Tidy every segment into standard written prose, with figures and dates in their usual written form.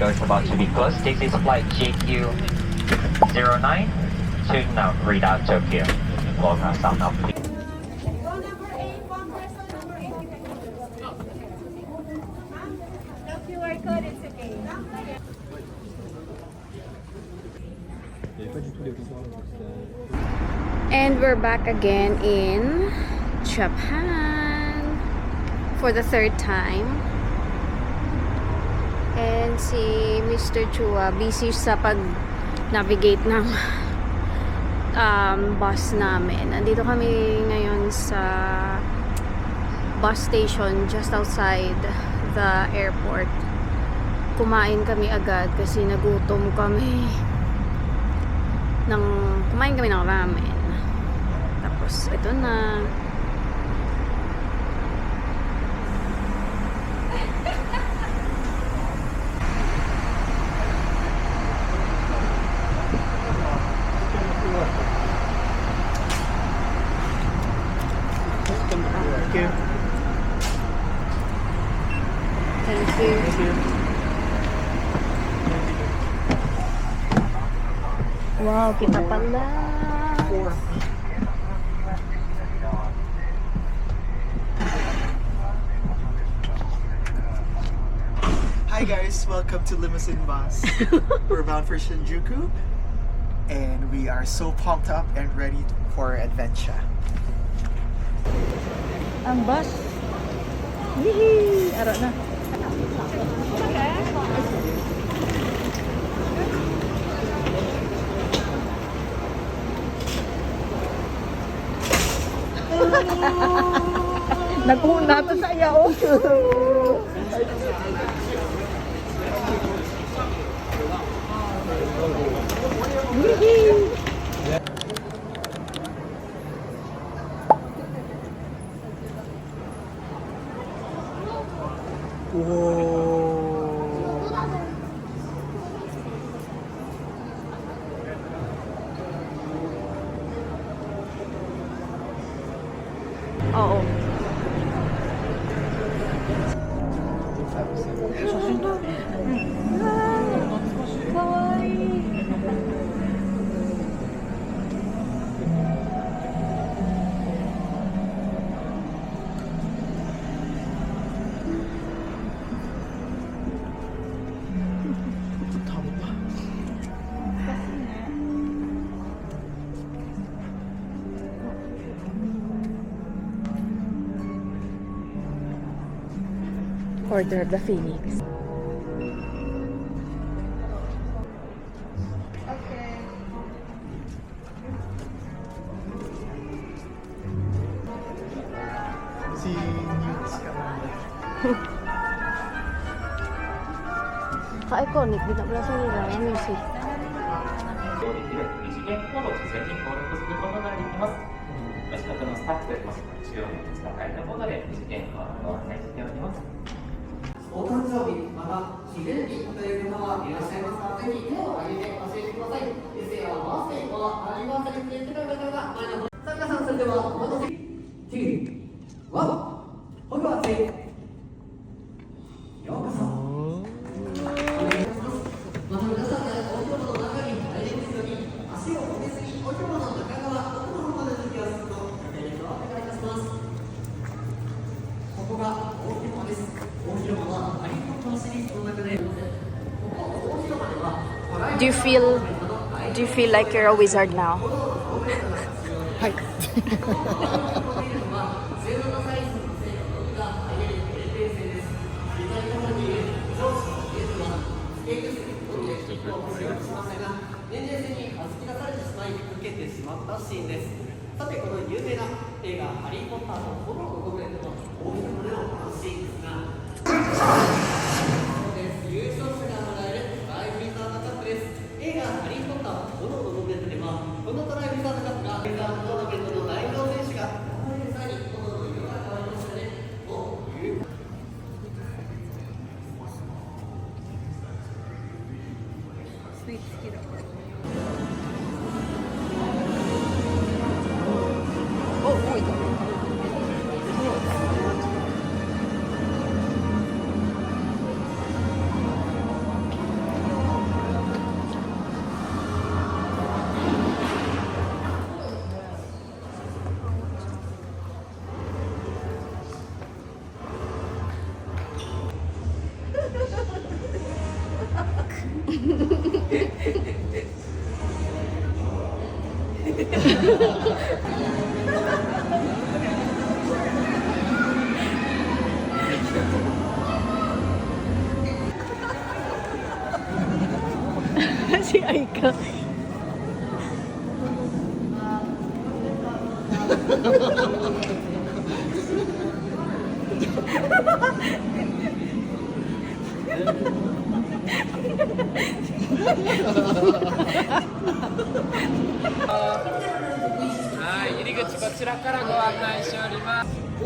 window is about to be closed. This is flight JQ09 to now read out Tokyo. Klook, stop now, please. And we're back again in Japan for the third time. And si Mr. Chua busy sa pag-navigate ng bus namin. Nandito kami ngayon sa bus station just outside the airport. Kumain kami agad kasi nagutom kami. Kumain kami ng ramen. Tapos ito na. Thank you. Thank you. Wow, kita pala. Hi guys, welcome to Limousine Bus. We're bound for Shinjuku and we are so pumped up and ready for adventure. Ang bus. Yee! Aro na. Naguna to sa iya, oh. Oo. Order of the Phoenix. Si Newts Ka-iconic, di na pala sa nila ang music. 二次元コードを事前に登録することができます。お近くのスタッフ、もしくは中央の使いのコードで二次元コードを案内しております。お誕生日、また記念日という方はいらっしゃいますか。ぜひ手を挙げて教えてください。ですが、バースデーはアニバーサリーって言ってくれた方が前の。さあ皆さん、それではお待たせ。2、1、ホグワーツへようこそ。お願いします。また皆さんでお風呂の中に入れますように、足を止めずにお風呂の中側、奥の方まで抜きやすくと、お願いいたします。ここが大広間です。大広間はハリー・ポッターシリーズの中で、ここ大広間では Do you feel like you're a wizard now? はい。年齢制にはじき出されてしまい受けてしまったシーンです。さてこの有名な映画「ハリー・ポッターと炎のゴブレット」の大広間でのワンシーンですが、そうです。優勝者がもらえるトライフリーザードカップです。映画「ハリー・ポッターと炎のゴブレット」ではこのトライフリーザードカップがフリーザードトーナメントの代表選手がさらに炎の色が変わりましたね。という Si Aika.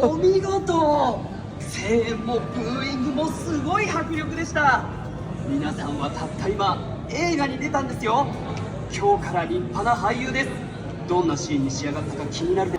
お見事。声援もブーイングもすごい迫力でした。皆さんはたった今映画に出たんですよ。今日から立派な俳優です。どんなシーンに仕上がったか気になるで。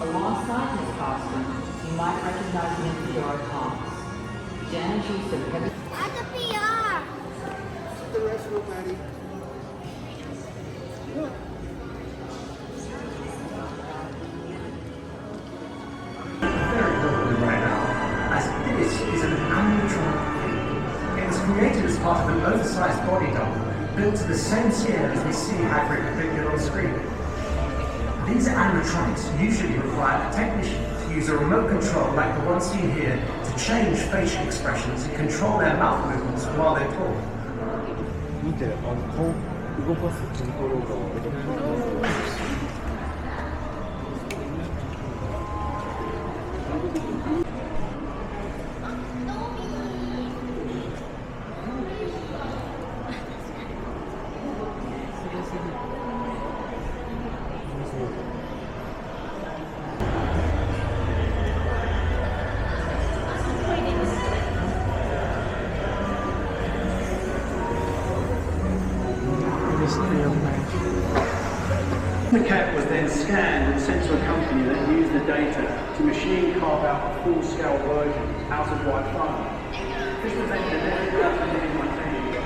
Alongside his costume, you might recognize him as George Thomas. Jan used some heavy. The restroom, Maddie. Very popular right now, as this is an animatronic figure. It was created as part of an oversized body double, built to the same scale as we see Hagrid depicted on screen. These animatronics usually require a technician to use a remote control like the one seen here to change facial expressions and control their mouth movements while they talk. 見て、顔動かすコントローラー。The cat was then scanned and sent to a company that used the data to machine carve out a full-scale version out of white foam. This was then delivered out to living material.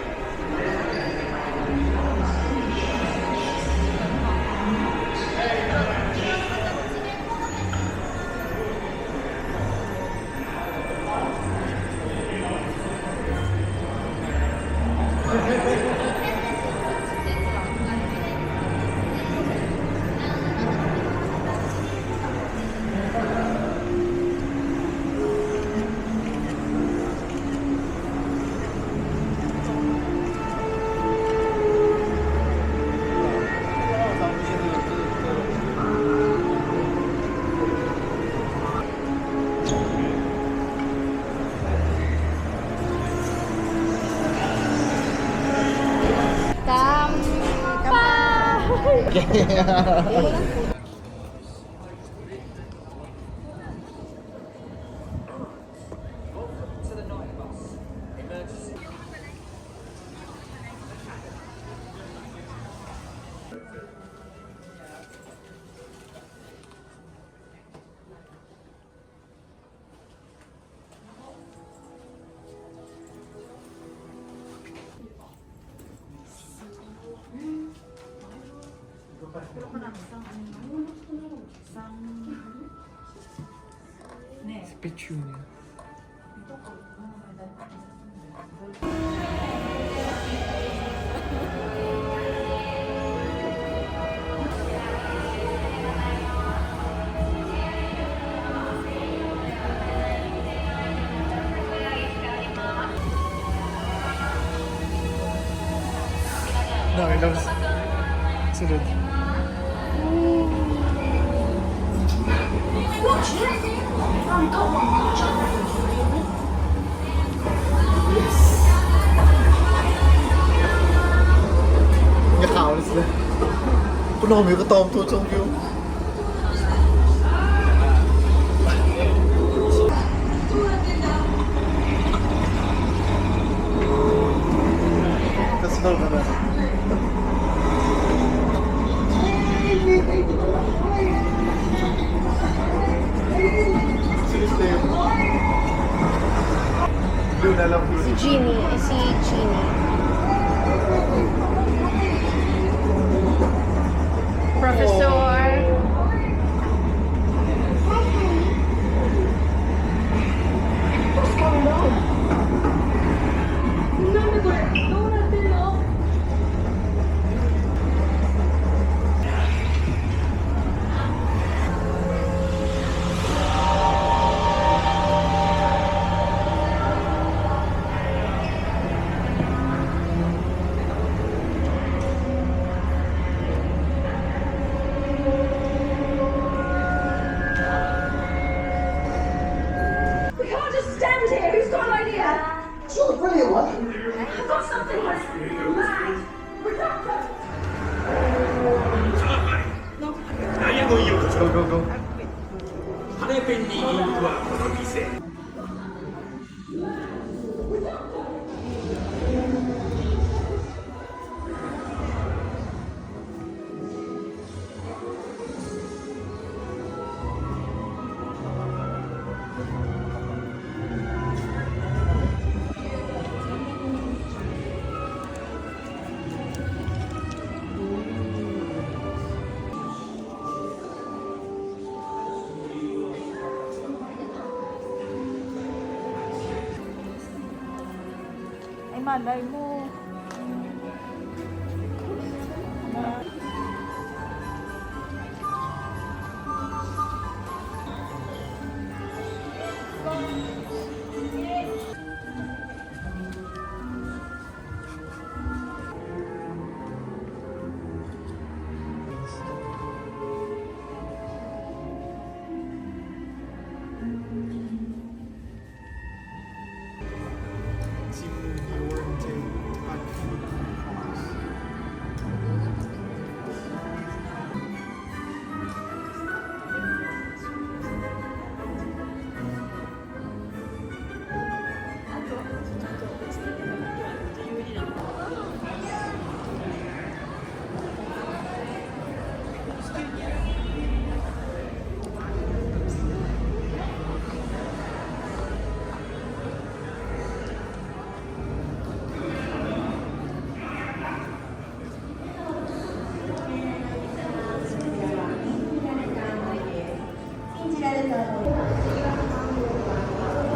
Petunia. No, it was sunod. 那我们有个盗图中标。That's not bad. Blue na lang, blue. Si Jeannie. Professor. We can't just stand here. Who's got an idea? Sure, brilliant one. I've got something that's mad. Ridiculous. Go, go, go. 羽ペンにインクはこの店。Ay, malay mo.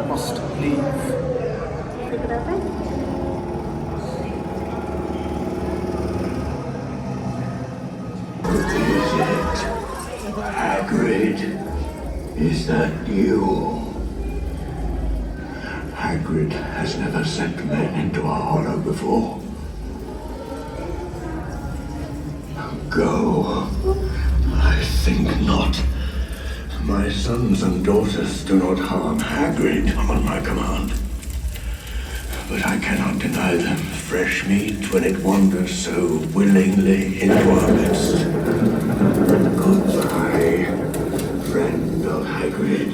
Must leave. Hagrid, is that you? Hagrid has never sent men into a hollow before. Go. I think not. My sons and daughters do not harm Hagrid on my command. But I cannot deny them fresh meat when it wanders so willingly into our midst. Goodbye, friend of Hagrid.